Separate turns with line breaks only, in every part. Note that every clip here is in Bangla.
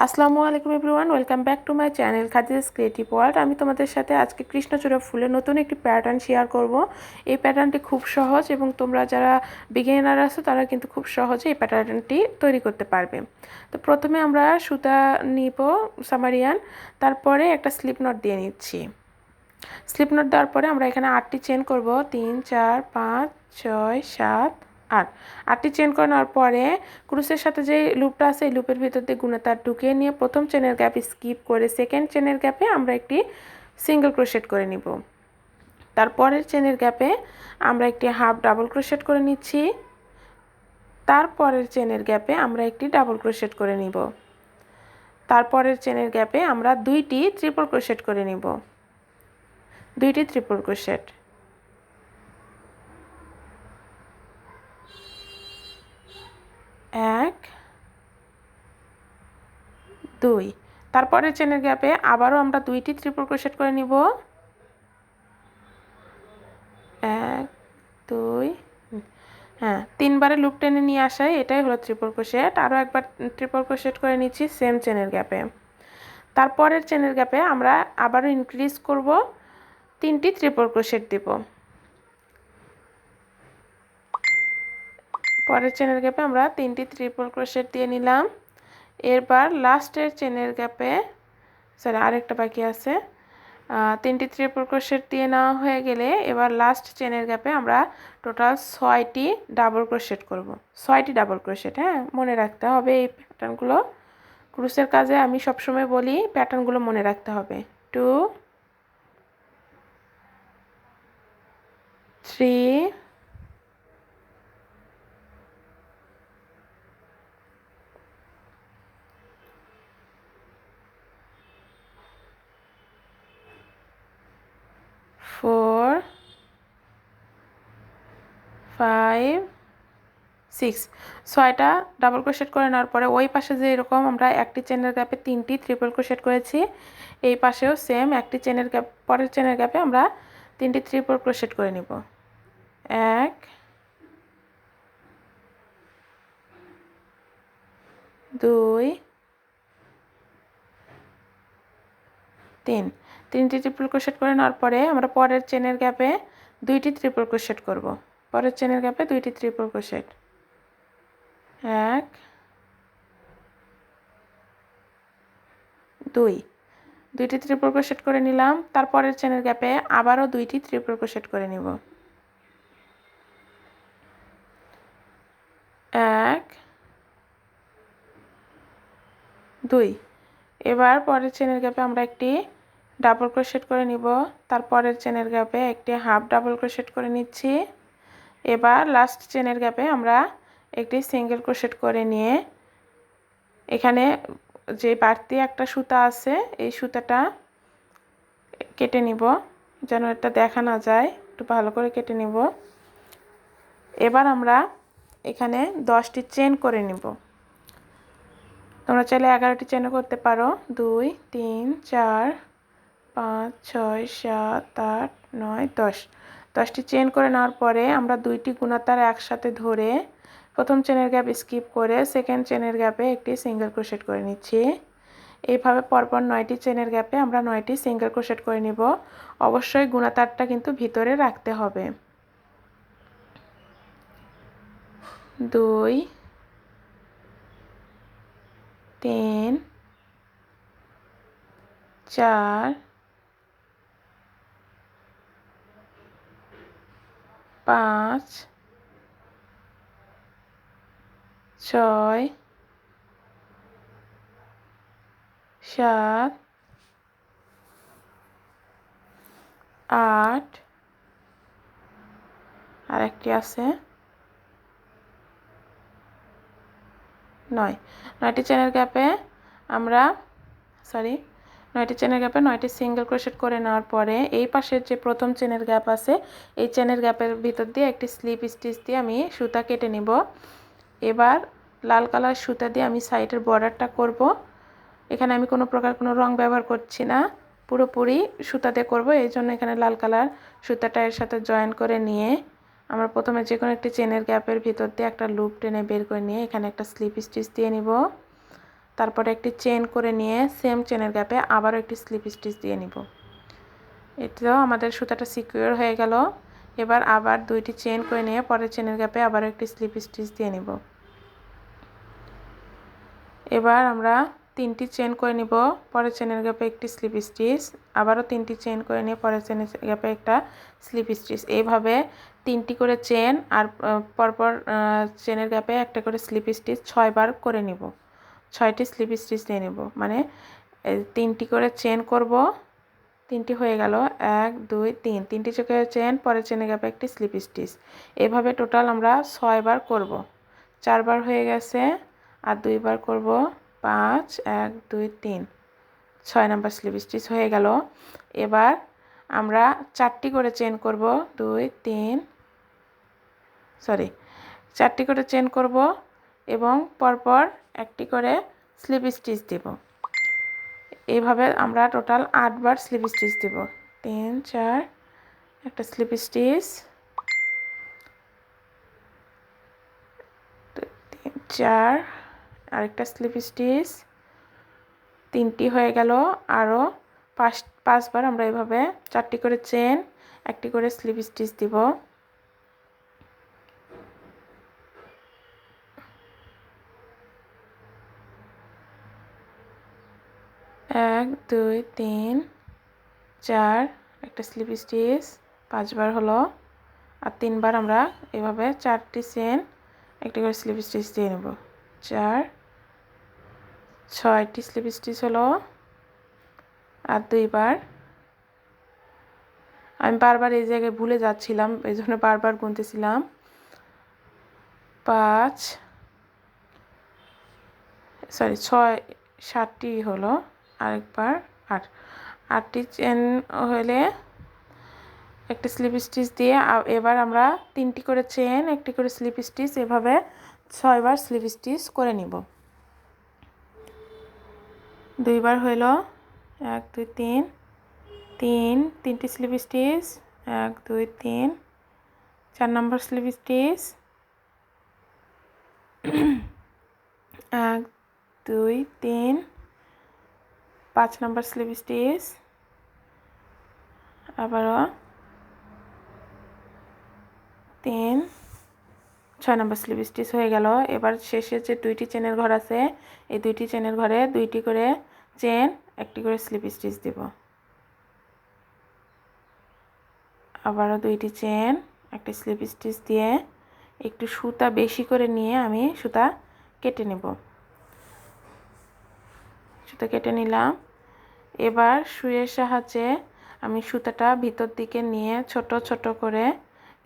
আসসালামু আলাইকুম everyone, welcome back to my channel Khadija's creative world. আমি তোমাদের সাথে আজকে কৃষ্ণচূড়া ফুলের নতুন একটি প্যাটার্ন শেয়ার করব। এই প্যাটার্নটি খুব সহজ এবং তোমরা যারা বিগিনার আছো তারা কিন্তু খুব সহজে এই প্যাটার্নটি তৈরি করতে পারবে। তো প্রথমে আমরা সুতা নিব সামারিয়ান, তারপরে একটা স্লিপ নট দিয়ে নিচ্ছি। স্লিপ নট দেওয়ার পরে আমরা এখানে 8টি চেন করব, 3 4 5 6 7 8। 8টি চেন করে নেওয়ার পরে ক্রুশের সাথে যে লুপটা আছে এই লুপের ভিতর দিয়ে গুণাতার ঢুকিয়ে নিয়ে প্রথম চেনের গ্যাপ স্কিপ করে সেকেন্ড চেনের গ্যাপে আমরা একটি সিঙ্গেল ক্রোশেট করে নিব। তারপরের চেনের গ্যাপে আমরা একটি হাফ ডাবল ক্রোশেট করে নিচ্ছি। তারপরের চেনের গ্যাপে আমরা একটি ডাবল ক্রোশেট করে নিব। তারপরের চেনের গ্যাপে আমরা দুইটি ট্রিপল ক্রোশেট করে নিব, দুইটি ট্রিপল ক্রোশেট। এক দুই। তারপরের চেনের গ্যাপে আবারও আমরা দুইটি ট্রিপল ক্রোশেট করে নিব। এক দুই, হ্যাঁ, তিনবারে লুপ টেনে নিয়ে আসাই এটাই হলো ট্রিপল ক্রোশেট। আরও একবার ট্রিপল ক্রোশেট করে নিচ্ছি সেম চেনের গ্যাপে। তারপরের চেনের গ্যাপে আমরা আবারও ইনক্রিজ করব, তিনটি ট্রিপল ক্রোশেট দিব। পরের চেনের গ্যাপে আমরা তিনটি ট্রিপল ক্রোশেট দিয়ে নিলাম। এরবার লাস্টের চেনের গ্যাপে আরেকটা বাকি আছে, তিনটি ট্রিপল ক্রোশেট দিয়ে নেওয়া হয়ে গেলে এবার লাস্ট চেনের গ্যাপে আমরা টোটাল 6টি ডাবল ক্রোশেট করব। 6টি ডাবল ক্রোশেট, হ্যাঁ, মনে রাখতে হবে এই প্যাটার্নগুলো। ক্রুশের কাজে আমি সবসময় বলি প্যাটার্নগুলো মনে রাখতে হবে। 2 3 4 5 6। 6টা ডাবল ক্রোশেট করে নেওয়ার পরে ওই পাশে যে এরকম আমরা একটি চেনের গ্যাপে তিনটি ট্রিপল ক্রোশেট করেছি, এই পাশেও সেম একটি চেনের গ্যাপ, পরের চেনের গ্যাপে আমরা তিনটি ট্রিপল ক্রোশেট করে নিব। 1 2 3। তিনটি ট্রিপল ক্রোশেট করে নেওয়ার পরে আমরা পরের চেনের গ্যাপে দুইটি ট্রিপল ক্রোশেট করব। পরের চেনের গ্যাপে দুইটি ট্রিপল ক্রোশেট। 1 2, দুইটি ট্রিপল ক্রোশেট করে নিলাম। তারপরের চেনের গ্যাপে আবারও দুইটি ট্রিপল ক্রোশেট করে নিব। 1 2। এবার পরের চেনের গ্যাপে আমরা একটি ডাবল ক্রোশেট করে নিব। তারপরের চেনের গ্যাপে একটি হাফ ডাবল ক্রোশেট করে নিচ্ছি। এবার লাস্ট চেনের গ্যাপে আমরা একটি সিঙ্গেল ক্রোশেট করে নিয়ে এখানে যে বাড়তি একটা সুতা আছে এই সুতাটা কেটে নিব, যেন এটা দেখা না যায়, একটু ভালো করে কেটে নিব। এবার আমরা এখানে 10টি চেন করে নিব। তোমরা চাইলে 11টি চেনও করতে পারো। 2 3 4 5 6 7 8 9 10। 10টি চেন করে নেওয়ার পরে আমরা দুইটি গুণাতার একসাথে ধরে প্রথম চেনের গ্যাপ স্কিপ করে সেকেন্ড চেনের গ্যাপে একটি সিঙ্গেল ক্রোশেট করে নিচ্ছি। এইভাবে পরপর 9টি চেনের গ্যাপে আমরা 9টি সিঙ্গেল ক্রোশেট করে নিব। অবশ্যই গুণাতারটা কিন্তু ভিতরে রাখতে হবে। 2 3 4 5 6 7 8, আরেকটি আছে 9। 9টি চেনের গ্যাপে আমরা 9টি চেনের গ্যাপে 9টি সিঙ্গেল ক্রোশেট করে নেওয়ার পরে এই পাশের যে প্রথম চেনের গ্যাপ আছে এই চেনের গ্যাপের ভিতর দিয়ে একটি স্লিপ স্টিচ দিয়ে আমি সুতা কেটে নিব। এবার লাল কালার সুতা দিয়ে আমি সাইডের বর্ডারটা করব। এখানে আমি কোনো প্রকার কোনো রং ব্যবহার করছি না, পুরোপুরি সুতা দিয়ে করব। এই জন্য এখানে লাল কালার সুতাটা এর সাথে জয়েন করে নিয়ে আমরা প্রথমে যে কোনো একটি চেনের গ্যাপের ভিতর দিয়ে একটা লুপ টেনে বের করে নিয়ে এখানে একটা স্লিপ স্টিচ দিয়ে নিব। তারপরে একটি চেন করে নিয়ে সেম চেনের গ্যাপে আবারও একটি স্লিপ স্টিচ দিয়ে নিব। এটাও আমাদের সুতাটা সিকিউর হয়ে গেল। এবার আবার দুইটি চেন করে নিয়ে পরের চেনের গ্যাপে আবারও একটি স্লিপ স্টিচ দিয়ে নিব। এবার আমরা তিনটি চেন করে নিব, পরের চেনের গ্যাপে একটি স্লিপ স্টিচ, আবারও তিনটি চেন করে নিয়ে পরের চেনের গ্যাপে একটা স্লিপ স্টিচ। এইভাবে তিনটি করে চেন আর পরপর চেনের গ্যাপে একটা করে স্লিপ স্টিচ 6 বার করে নিব। 6টি স্লিপ স্টিচ দিয়ে নেব, মানে তিনটি করে চেন করব। তিনটি হয়ে গেল, 1 2 3, তিনটি চোখে চেন, পরের চেনের গ্যাপে একটি স্লিপ স্টিচ। এভাবে টোটাল আমরা 6 বার করব। 4 বার হয়ে গেছে, আর 2 বার করব, 5 1 2 3, 6 নাম্বার স্লিপ স্টিচ হয়ে গেল। এবার আমরা 4টি করে চেন করব, 4টি করে চেন করব এবং পরপর একটি করে স্লিপ স্টিচ দেব। এইভাবে আমরা টোটাল 8 বার স্লিপ স্টিচ দেব। 3 4, একটা স্লিপ স্টিচ, 3 4, আরেকটা স্লিপ স্টিচ, 3টি হয়ে গেল। আরও 5 বার আমরা এভাবে 4টি করে চেন, একটি করে স্লিপ স্টিচ দিব। 1 2 3 4, একটা স্লিপ স্টিচ, 5 বার হলো। আর 3 বার আমরা এভাবে 4টি চেন, একটি করে স্লিপ স্টিচ দিয়ে নেব। 4 6টি স্লিপ স্টিচ হলো। আর 2 বার, আমি বারবার এই জায়গায় ভুলে যাচ্ছিলাম, এই জন্য বারবার গুনতেছিলাম। 6 7টি হলো, আরেকবার 8টি চেন হলে একটা স্লিপ স্টিচ দিয়ে এবার আমরা 3টি করে চেন, একটি করে স্লিপ স্টিচ, এভাবে 6 বার স্লিপ স্টিচ করে নিব। 2 বার হইল, 1 2 3, 3টি স্লিপ স্টিচ, 1 2 3, 4 নম্বর স্লিপ স্টিচ, 1 2 3, 5 নম্বর স্লিপ স্টিচ, আবারও 3 6 নম্বর স্লিপ স্টিচ হয়ে গেল। এবার শেষে যে 2টি চেনের ঘর আছে, এই 2টি চেনের ঘরে 2টি করে চেন, একটি করে স্লিপ স্টিচ দেব। আবারও 2টি চেন, একটি স্লিপ স্টিচ দিয়ে একটু সুতা বেশি করে নিয়ে আমি সুতা কেটে নেব। সুতা কেটে নিলাম। এবার সুইয়ের সাহায্যে আমি সুতাটা ভিতর দিকে নিয়ে ছোট ছোট করে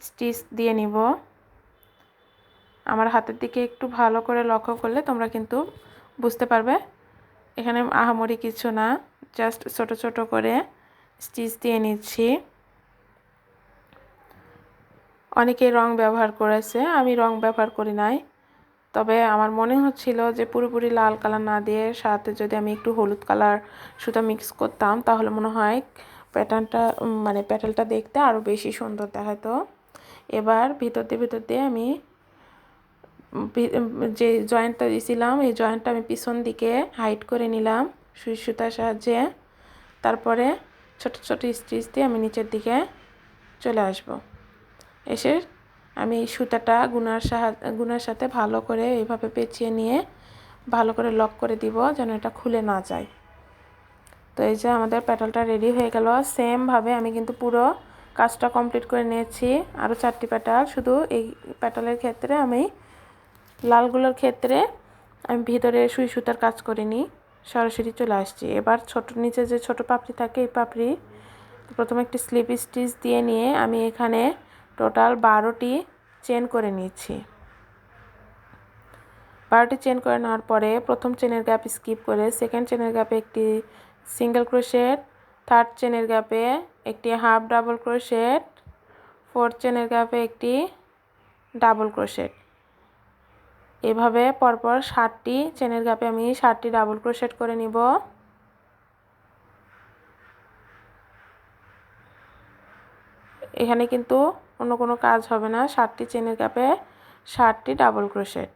স্টিচ দিয়ে নিব। আমার হাতের দিকে একটু ভালো করে লক্ষ্য করলে তোমরা কিন্তু বুঝতে পারবে, এখানে আহামরি কিছু না, জাস্ট ছোট ছোট করে স্টিচ দিয়ে নিচ্ছি। অনেকে রং ব্যবহার করেছে, আমি রং ব্যবহার করি নাই। তবে আমার মনে হচ্ছিল যে পুরোপুরি লাল কালার না দিয়ে সাথে যদি আমি একটু হলুদ কালার সুতা মিক্স করতাম, তাহলে মনে হয় প্যাটার্নটা মানে প্যাটেলটা দেখতে আরও বেশি সুন্দর দেখাতো। এবার ভিতর দিয়ে আমি যে জয়েন্টটা দিয়েছিলাম, এই জয়েন্টটা আমি পিছন দিকে হাইড করে নিলাম সুই সুতার সাহায্যে। তারপরে ছোট ছোট স্টিচ দিয়ে আমি নিচের দিকে চলে আসব। এসে আমি সুতাটা গুনার সাথে ভালো করে এইভাবে পেঁচিয়ে নিয়ে ভালো করে লক করে দিব, যেন এটা খুলে না যায়। তো এই যে আমাদের প্যাটেলটা রেডি হয়ে গেল। সেমভাবে আমি কিন্তু পুরো কাজটা কমপ্লিট করে নিয়েছি। আরও 4টি প্যাটেল, শুধু এই প্যাটেলের ক্ষেত্রে আমি লালগুলোর ক্ষেত্রে আমি ভিতরে সুই সুতার কাজ করিনি, সরাসরি চলে আসছি। এবার নিচে যে ছোট পাপড়ি থাকে, এই পাপড়ি প্রথমে একটি স্লিপ স্টিচ দিয়ে নিয়ে আমি এখানে টোটাল 12টি চেন করে নিয়েছি। 12টি চেন করে নেওয়ার পরে প্রথম চেনের গ্যাপ স্কিপ করে সেকেন্ড চেনের গ্যাপে একটি সিঙ্গেল ক্রোশেট, থার্ড চেনের গ্যাপে একটি হাফ ডাবল ক্রোশেট, ফোর্থ চেনের গ্যাপে একটি ডাবল ক্রোশেট। এভাবে পরপর 7টি চেনের গ্যাপে আমি 7টি ডাবল ক্রোশেট করে নিব। এখানে কিন্তু অন্য কোনো কাজ হবে না, 7টি চেনের গ্যাপে 7টি ডাবল ক্রোশেট।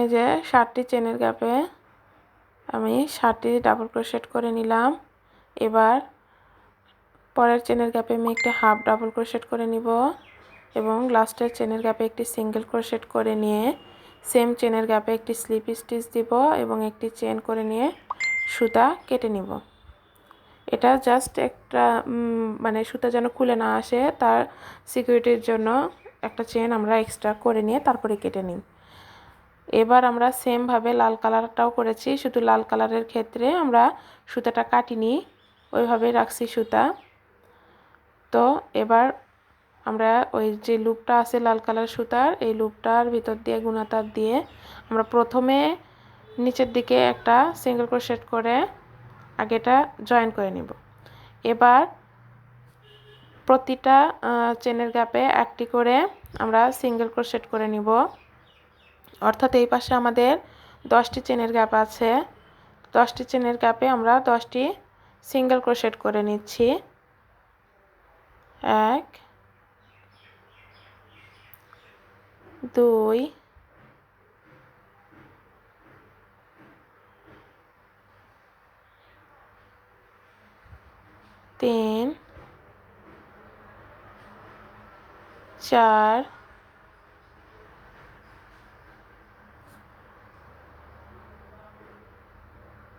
এই যে 7টি চেনের গ্যাপে আমি 7টি ডাবল ক্রোশেট করে নিলাম। এবার পরের চেনের গ্যাপে আমি একটি হাফ ডাবল ক্রোশেট করে নিব এবং লাস্টের চেনের গ্যাপে একটি সিঙ্গেল ক্রোশেট করে নিয়ে সেম চেনের গ্যাপে একটি স্লিপ স্টিচ দিব এবং একটি চেন করে নিয়ে সুতা কেটে নিব। এটা জাস্ট একটা মানে সুতা যেন খুলে না আসে তার সিকিউরিটির জন্য একটা চেন আমরা এক্সট্রা করে নিয়ে তারপরে কেটে নিই। এবার আমরা সেম ভাবে লাল কালারটাও করেছি, শুধু লাল কালারের ক্ষেত্রে আমরা সুতাটা কাটিনি, ওইভাবে রাখছি সুতা। তো এবার আমরা ওই যে লুপটা আছে লাল কালার সুতার, এই লুপটার ভিতর দিয়ে গুণা তার দিয়ে আমরা প্রথমে নিচের দিকে একটা সিঙ্গেল ক্রোশেট করে আগেটা জয়েন করে নিব। এবার প্রতিটা চেনের গ্যাপে একটি করে আমরা সিঙ্গেল ক্রোশেট করে নিব। অর্থাৎ এই পাশে আমাদের 10টি চেনের গ্যাপ আছে, 10টি চেনের গ্যাপে আমরা 10টি সিঙ্গেল ক্রোশেট করে নিচ্ছি। 1 2 3 4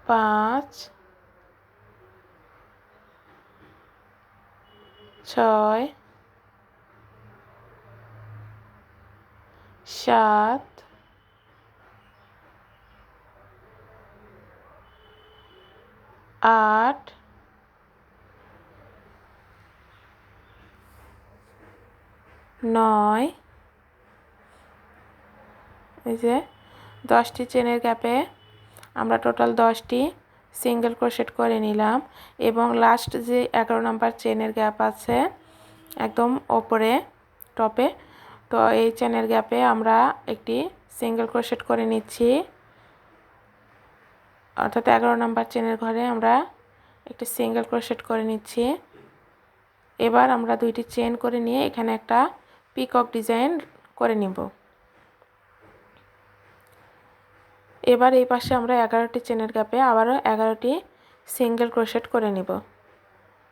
5 6 7 8 9 এই যে 10টি চেনের গ্যাপে আমরা টোটাল 10টি সিঙ্গেল ক্রোশেট করে নিলাম এবং লাস্ট যে 11 নম্বর চেনের গ্যাপ আছে একদম ওপরে টপে, তো এই চেনের গ্যাপে আমরা একটি সিঙ্গেল ক্রোশেট করে নিচ্ছি। অর্থাৎ 11 নম্বর চেনের ঘরে আমরা একটি সিঙ্গেল ক্রোশেট করে নিচ্ছি। এবার আমরা দুইটি চেন করে নিয়ে এখানে একটা পিকক ডিজাইন করে নিব। এবার এই পাশে আমরা 11টি চেনের গ্যাপে আবারও 11টি সিঙ্গেল ক্রোশেট করে নিব।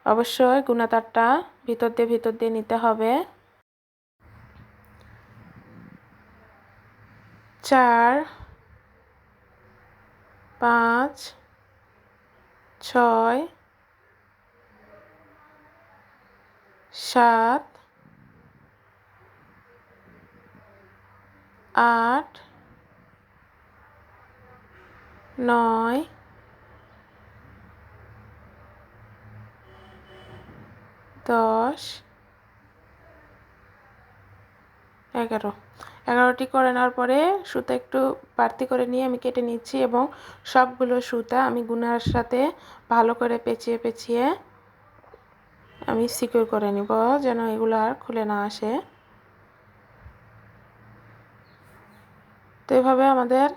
অবশ্যই গুণা তারটা ভিতর দিয়ে নিতে হবে। 4 5 6 7 8 9 10 11টি করে নেওয়ার পরে সুতা একটু বাড়তি করে নিয়ে আমি কেটে নিচ্ছি এবং সবগুলো সুতা আমি গুনার সাথে ভালো করে পেঁচিয়ে আমি সিকিউর করে নিব যেন এগুলো আর খুলে না আসে। তো এইভাবে আমাদের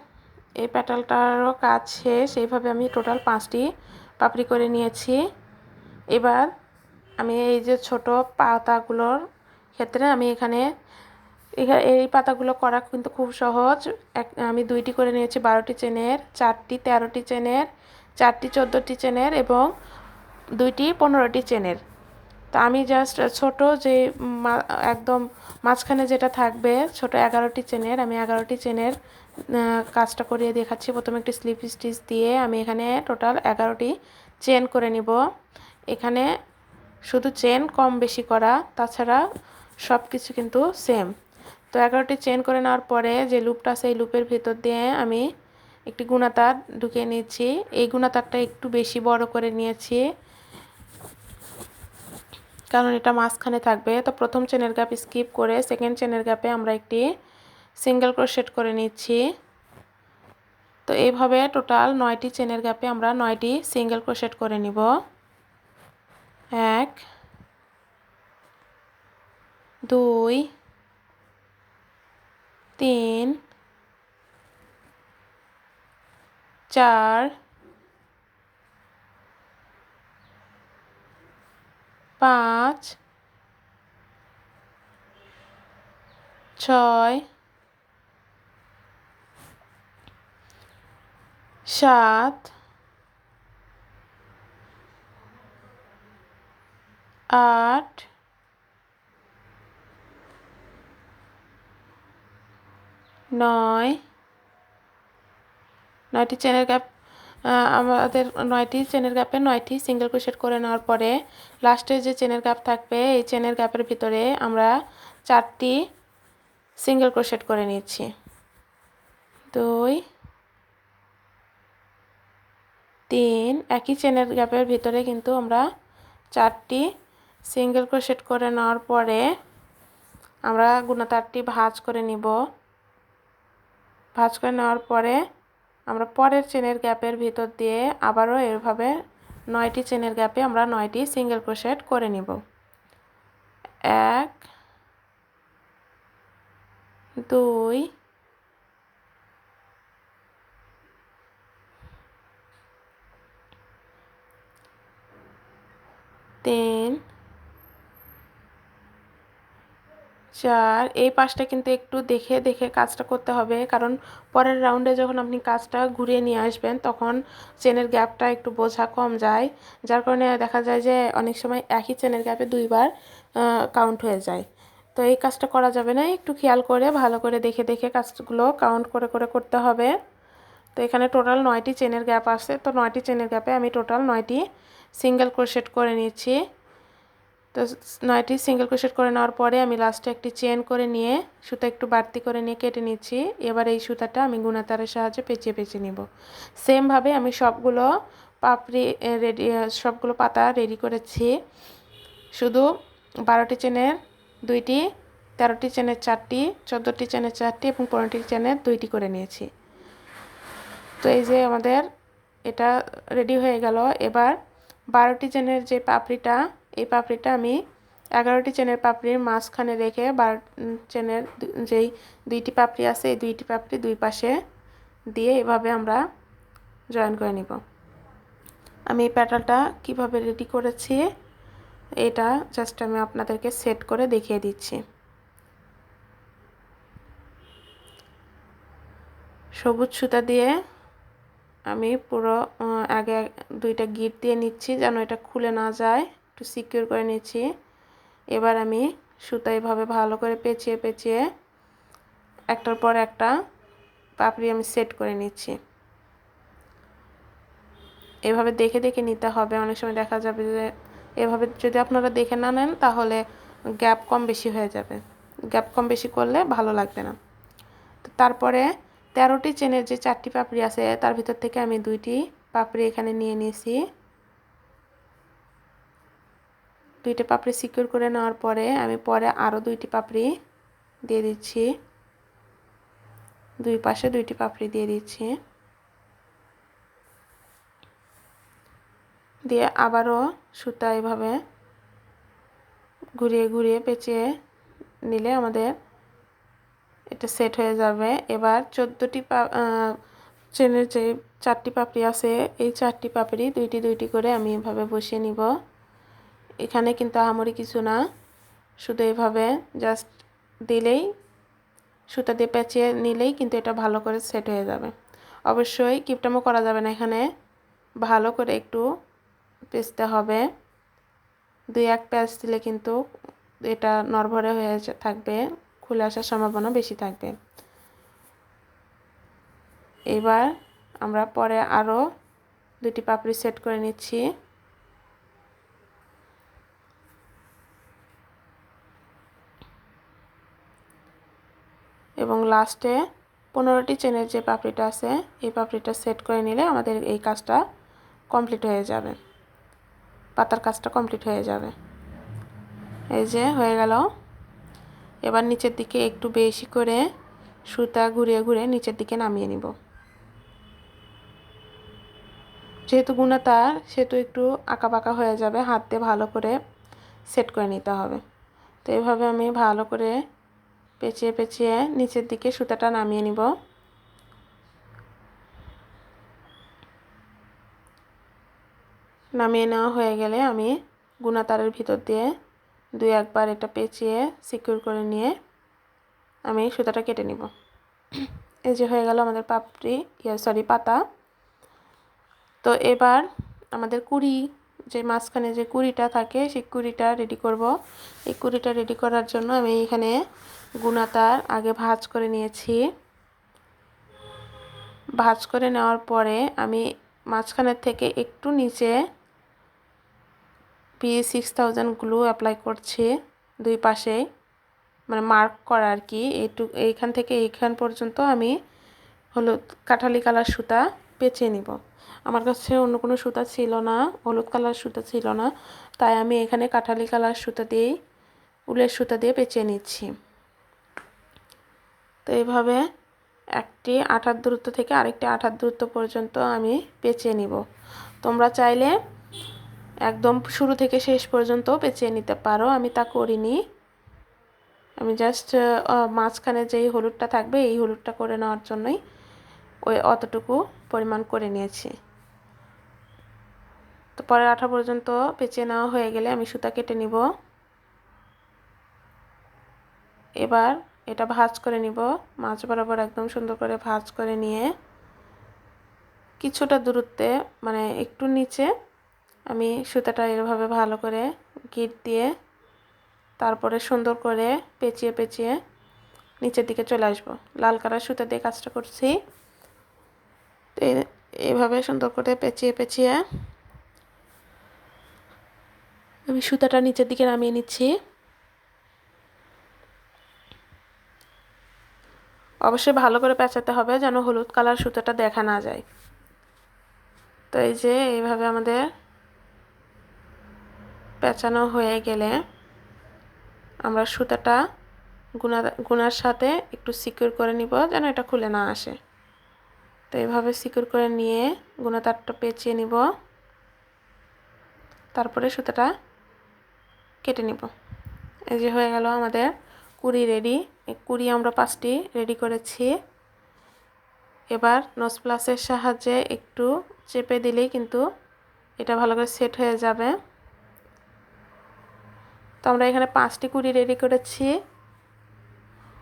এই প্যাটালটারও কাজ শেষ। এইভাবে আমি টোটাল 5টি পাপড়ি করে নিয়েছি। এবার আমি এই যে ছোট পাতাগুলোর ক্ষেত্রে আমি এখানে এই পাতাগুলো করা কিন্তু খুব সহজ। আমি 2টি করে নিয়েছি 12টি চেনের, 4টি 13টি চেনের, 4টি 14টি চেনের এবং 2টি 15টি চেনের। তো আমি জাস্ট ছোট যে একদম মাঝখানে যেটা থাকবে ছোট 11টি চেনের, আমি 11টি চেনের কাজটা করিয়ে দেখাচ্ছি। প্রথমে একটি স্লিপ স্টিচ দিয়ে আমি এখানে টোটাল 11টি চেন করে নিব। এখানে শুধু চেন কম বেশি করা, তাছাড়া সব কিছু কিন্তু সেম। তো 11টি চেন করে নেওয়ার পরে যে লুপটা আছে এই লুপের ভিতর দিয়ে আমি একটি গুণা তার ঢুকিয়ে নিচ্ছি। এই গুণা তারটা একটু বেশি বড় করে নিয়েছি কারণ এটা মাঝখানে থাকবে। তো প্রথম চেনের গ্যাপ স্কিপ করে সেকেন্ড চেনের গ্যাপে আমরা একটি সিঙ্গেল ক্রোশেট করে নিচ্ছি। তো এইভাবে টোটাল 9টি চেনের গ্যাপে আমরা 9টি সিঙ্গেল ক্রোশেট করে নিব। 1 2 3 4 5 6 সাত, আট, নয়, 9টি চেনের গ্যাপ আমাদের 9টি চেনের গ্যাপে 9টি সিঙ্গেল ক্রোশেট করে নেওয়ার পরে লাস্টে যে চেনের গ্যাপ থাকবে এই চেনের গ্যাপের ভিতরে আমরা 4টি সিঙ্গেল ক্রোশেট করে নিচ্ছি। 2, 3, একই চেনের গ্যাপের ভিতরে কিন্তু আমরা 4টি সিঙ্গেল ক্রোশেট করে নেওয়ার পরে আমরা গুণাতারটি ভাঁজ করে নিব। ভাঁজ করে নেওয়ার পরে আমরা পরের চেনের গ্যাপের ভিতর দিয়ে আবারও এভাবে 9টি চেনের গ্যাপে আমরা 9টি সিঙ্গেল ক্রোশেট করে নিব। 1, 2, 3, 4। এই পাশটা কিন্তু একটু দেখে দেখে কাজটা করতে হবে, কারণ পরের রাউন্ডে যখন আপনি কাজটা ঘুরিয়ে নিয়ে আসবেন তখন চেনের গ্যাপটা একটু বোঝা কম যায়, যার কারণে দেখা যায় যে অনেক সময় একই চেনের গ্যাপে 2বার কাউন্ট হয়ে যায়। তো এই কাজটা করা যাবে না, একটু খেয়াল করে ভালো করে দেখে দেখে কাজগুলো কাউন্ট করে করে করতে হবে। তো এখানে টোটাল 9টি চেনের গ্যাপ আছে, তো 9টি চেনের গ্যাপে আমি টোটাল 9টি সিঙ্গেল ক্রোশেট করে নিচ্ছি। তো 9টি সিঙ্গেল ক্রোশেট করে নেওয়ার পরে আমি লাস্টে একটি চেন করে নিয়ে সুতা একটু বাড়তি করে নিয়ে কেটে নিচ্ছি। এবার এই সুতাটা আমি গুণাতারের সাহায্যে পেঁচিয়ে পেঁচিয়ে নিব। সেমভাবে আমি সবগুলো সবগুলো পাতা রেডি করেছি। শুধু 12টি চেনের 2টি, 13টি চেনের 4টি, 14টি চেনের 4টি এবং 15টি চেনের 2টি করে নিয়েছি। তো এই যে আমাদের এটা রেডি হয়ে গেল। এবার 12টি চেনের যে পাপড়িটা, এই পাপড়িটা আমি 11টি চেনের পাপড়ির মাঝখানে রেখে 12 চেনের যেই 2টি পাপড়ি আছে এই 2টি পাপড়ি 2 পাশে দিয়ে এভাবে আমরা জয়েন করে নিব। আমি এই প্যাটার্নটা কিভাবে রেডি করেছি এটা জাস্ট আমি আপনাদেরকে সেট করে দেখিয়ে দিচ্ছি। সবুজ সুতা দিয়ে আমি পুরো আগে 2টা গিট দিয়ে নিচ্ছি যেন এটা খুলে না যায়, একটু সিকিউর করে নিচ্ছি। এবার আমি সুতা এভাবে ভালো করে পেঁচিয়ে পেঁচিয়ে একটার পর একটা পাপড়ি আমি সেট করে নিচ্ছি। এভাবে দেখে দেখে নিতে হবে, অনেক সময় দেখা যাবে যে এভাবে যদি আপনারা দেখে না নেন তাহলে গ্যাপ কম বেশি হয়ে যাবে, গ্যাপ কম বেশি করলে ভালো লাগবে না। তো তারপরে 13টি চেনের যে 4টি পাপড়ি আছে তার ভিতর থেকে আমি 2টি পাপড়ি এখানে নিয়ে নিয়েছি। 2টি পাপড়ি সিকিউর করে নেওয়ার পরে আমি পরে আরও 2টি পাপড়ি দিয়ে দিচ্ছি, 2 পাশে 2টি পাপড়ি দিয়ে দিচ্ছি। দিয়ে আবারও সুতা এভাবে ঘুরিয়ে ঘুরিয়ে পেঁচিয়ে নিলে আমাদের এটা সেট হয়ে যাবে। এবার 14টি চেনের যে 4টি পাপড়ি আছে এই 4টি পাপড়ি 2টি 2টি করে আমি এভাবে বসিয়ে নিব। এখানে কিন্তু আহামরি কিছু না, শুধু এভাবে জাস্ট দিলেই সুতা দিয়ে পেঁচিয়ে নিলেই কিন্তু এটা ভালো করে সেট হয়ে যাবে। অবশ্যই কিপটামো করা যাবে না, এখানে ভালো করে একটু পেঁচতে হবে। 2-1 প্যাচ দিলে কিন্তু এটা নড়বড়ে হয়ে থাকবে, খুলে আসার সম্ভাবনা বেশি থাকবে। এবার আমরা পরে আরও 2টি পাপড়ি সেট করে নিচ্ছি। এবং লাস্টে 15টি চেনের যে পাপড়িটা আছে এই পাপড়িটা সেট করে নিলে আমাদের এই কাজটা কমপ্লিট হয়ে যাবে, পাতার কাজটা কমপ্লিট হয়ে যাবে। এই যে হয়ে গেল। এবার নিচের দিকে একটু বেশি করে সুতা ঘুরিয়ে ঘুরিয়ে নিচের দিকে নামিয়ে নিব। যেহেতু গুণাতার সেহেতু একটু আঁকাবাঁকা হয়ে যাবে, হাত দিয়ে ভালো করে সেট করে নিতে হবে। তো এইভাবে আমি ভালো করে পেঁচিয়ে পেঁচিয়ে নিচের দিকে সুতাটা নামিয়ে নিব। নামিয়ে নেওয়া হয়ে গেলে আমি গুণাতারের ভিতর দিয়ে 2-1 বার এটা পেঁচিয়ে সিকিউর করে নিয়ে আমি সুতাটা কেটে নিব। এই যে হয়ে গেল আমাদের পাতা। তো এবার আমাদের কুড়ি যে মাঝখানে যে কুড়িটা থাকে সেই কুড়িটা রেডি করব। এই কুড়িটা রেডি করার জন্য আমি এখানে গুণাতার আগে ভাঁজ করে নিয়েছি। ভাঁজ করে নেওয়ার পরে আমি মাঝখানের থেকে একটু নিচে P6000 গ্লু অ্যাপ্লাই করছি দুই পাশে, মানে মার্ক করা আর কি। এইখান থেকে এইখান পর্যন্ত আমি হলুদ কাঠালি কালার সুতা পেঁচিয়ে নিব। আমার কাছে অন্য কোনো সুতা ছিল না, হলুদ কালার সুতা ছিল না, তাই আমি এখানে কাঠালি কালার সুতা দিয়েই উলের সুতা দিয়ে পেঁচিয়ে নিচ্ছি। তো এইভাবে একটি আঠার দূরত্ব থেকে আরেকটি আঠার দূরত্ব পর্যন্ত আমি পেঁচিয়ে নিব। তোমরা চাইলে একদম শুরু থেকে শেষ পর্যন্ত পেঁচিয়ে নিতে পারো, আমি তা করিনি। আমি জাস্ট মাঝখানে যেই হলুদটা থাকবে এই হলুদটা করে নেওয়ার জন্যই ওই অতটুকু পরিমাণ করে নিয়েছি। তো পরের আঠা পর্যন্ত পেঁচিয়ে নেওয়া হয়ে গেলে আমি সুতা কেটে নিব। এবার এটা ভাঁজ করে নিব, মাঝ বরাবর একদম সুন্দর করে ভাঁজ করে নিয়ে কিছুটা দূরত্বে মানে একটু নিচে আমি সুতাটা এভাবে ভালো করে গিট দিয়ে তারপরে সুন্দর করে পেঁচিয়ে পেঁচিয়ে নিচের দিকে চলে আসব। লাল কালার সুতা দিয়ে কাজটা করছি। তো এইভাবে সুন্দর করে পেঁচিয়ে পেঁচিয়ে আমি সুতাটা নিচের দিকে নামিয়ে নিচ্ছি। অবশ্যই ভালো করে পেঁচাতে হবে যেন হলুদ কালার সুতাটা দেখা না যায়। তো এই যে এইভাবে আমাদের পেঁচানো হয়ে গেলে আমরা সুতাটা গুনার সাথে একটু সিকিউর করে নিব যেন এটা খুলে না আসে। তো এইভাবে সিকিউর করে নিয়ে গুনা তারটা পেঁচিয়ে নিব, তারপরে সুতাটা কেটে নিব। এই যে হয়ে গেল আমাদের কুড়ি রেডি। এই কুড়ি আমরা 5টি রেডি করেছি। এবার নস প্লাসের সাহায্যে একটু চেপে দিলেই কিন্তু এটা ভালো করে সেট হয়ে যাবে। তো আমরা এখানে 5টি কুড়ি রেডি করেছি।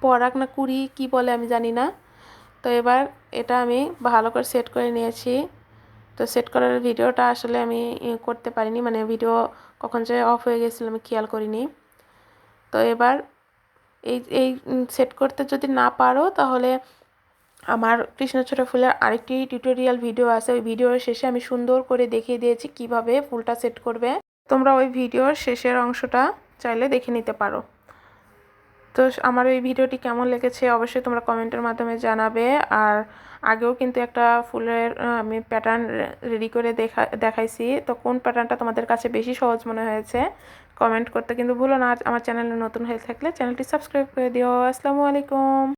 পরাগ না কুড়ি কি বলে আমি জানি না। তো এবার এটা আমি ভালো করে সেট করে নিয়েছি। তো সেট করার ভিডিওটা আসলে আমি করতে পারিনি, মানে ভিডিও কখন যে অফ হয়ে গেছিল আমি খেয়াল করিনি। তো এবার এই সেট করতে যদি না পারো তাহলে আমার কৃষ্ণচূড়া ফুলের আরেকটি টিউটোরিয়াল ভিডিও আছে, ওই ভিডিওর শেষে আমি সুন্দর করে দেখিয়ে দিয়েছি কিভাবে ফুলটা সেট করবে। তোমরা ওই ভিডিওর শেষের অংশটা চাইলে দেখে নিতে পারো। তো আমার এই ভিডিওটি কেমন লেগেছে অবশ্যই তোমরা কমেন্টের মাধ্যমে জানাবে। আর আগেও কিন্তু একটা ফুলের আমি প্যাটার্ন রেডি করে দেখাইছি। তো কোন প্যাটার্নটা তোমাদের কাছে বেশি সহজ মনে হয়েছে কমেন্ট করতে কিন্তু ভুলো না। আমার চ্যানেলে নতুন হয়ে থাকলে চ্যানেলটি সাবস্ক্রাইব করে দিও। আসসালামু আলাইকুম।